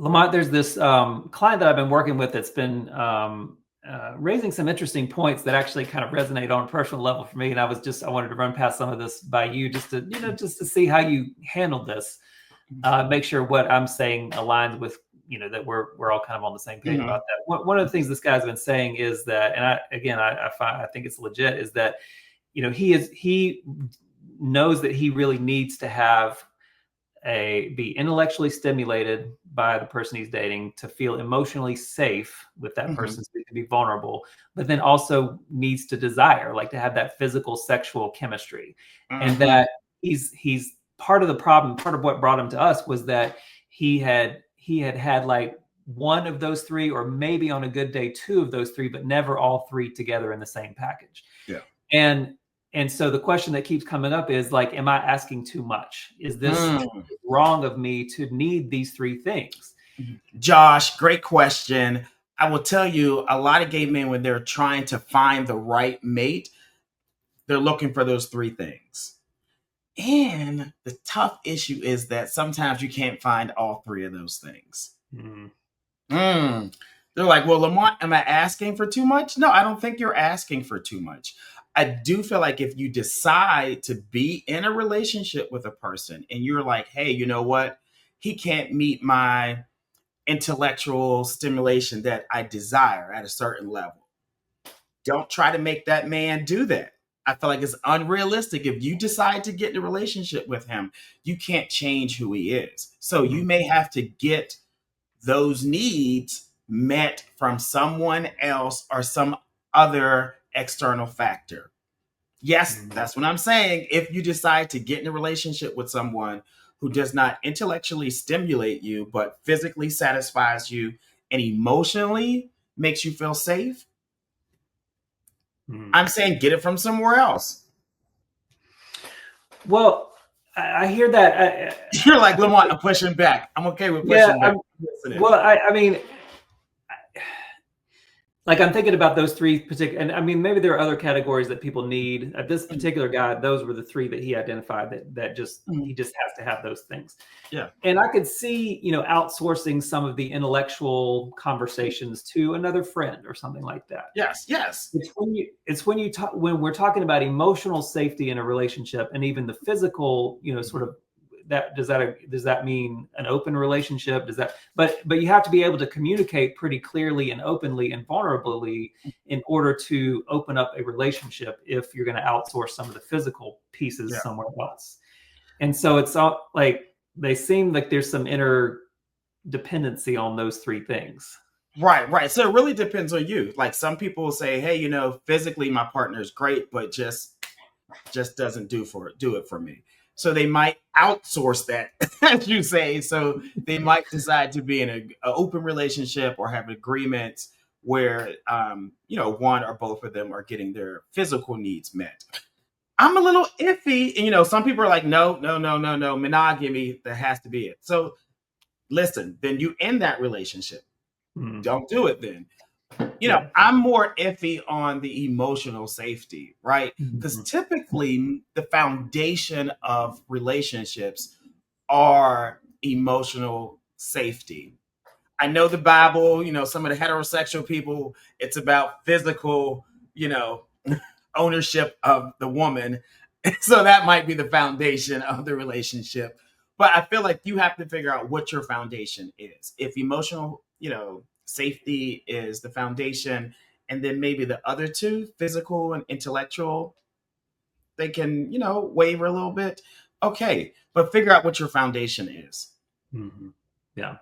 Lamont, there's this client that I've been working with that's been raising some interesting points that actually kind of resonate on a personal level for me. And I wanted to run past some of this by you just to see how you handle this, make sure what I'm saying aligns with, that we're all kind of on the same page about that. One of the things this guy's been saying is that, and I think it's legit, is that, he knows that he really needs to be intellectually stimulated by the person he's dating to feel emotionally safe with that person, so he can be vulnerable, but then also needs to desire, like to have that physical sexual chemistry. And that he's part of the problem. Part of what brought him to us was that he had like one of those three, or maybe on a good day, two of those three, but never all three together in the same package. Yeah. And so the question that keeps coming up is like, am I asking too much? Is this wrong of me to need these three things? Josh, great question. I will tell you, a lot of gay men, when they're trying to find the right mate, they're looking for those three things. And the tough issue is that sometimes you can't find all three of those things. They're like, well, Lamont, am I asking for too much? No, I don't think you're asking for too much. I do feel like if you decide to be in a relationship with a person and you're like, hey, you know what? He can't meet my intellectual stimulation that I desire at a certain level. Don't try to make that man do that. I feel like it's unrealistic. If you decide to get in a relationship with him, you can't change who he is. So you may have to get those needs met from someone else or some other external factor. Yes, that's what I'm saying. If you decide to get in a relationship with someone who does not intellectually stimulate you, but physically satisfies you and emotionally makes you feel safe, I'm saying get it from somewhere else. Well, I hear that. You're like, Lamont, I'm pushing back. I'm okay with pushing back. Well, I mean, like I'm thinking about those three particular, and I mean, maybe there are other categories that people need. This particular guy, those were the three that he identified that he just has to have those things. Yeah. And I could see, outsourcing some of the intellectual conversations to another friend or something like that. Yes. It's when we're talking about emotional safety in a relationship, and even the physical, sort of, does that mean an open relationship? But you have to be able to communicate pretty clearly and openly and vulnerably in order to open up a relationship if you're going to outsource some of the physical pieces somewhere else. And so it's all like, they seem like there's some interdependency on those three things. Right. So it really depends on you. Like some people will say, hey, physically my partner is great, but just doesn't do it for me. So they might outsource that, as you say. So they might decide to be in an open relationship or have agreements where, one or both of them are getting their physical needs met. I'm a little iffy. And, some people are like, no, monogamy, that has to be it. So listen, then you end that relationship. Don't do it then. I'm more iffy on the emotional safety, right? Because typically the foundation of relationships are emotional safety. I know the Bible, some of the heterosexual people, it's about physical, ownership of the woman. So that might be the foundation of the relationship. But I feel like you have to figure out what your foundation is. If emotional, safety is the foundation, and then maybe the other two, physical and intellectual, they can, waver a little bit. Okay, but figure out what your foundation is. Yeah.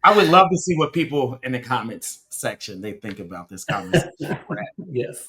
I would love to see what people in the comments section, they think about this conversation. Yes.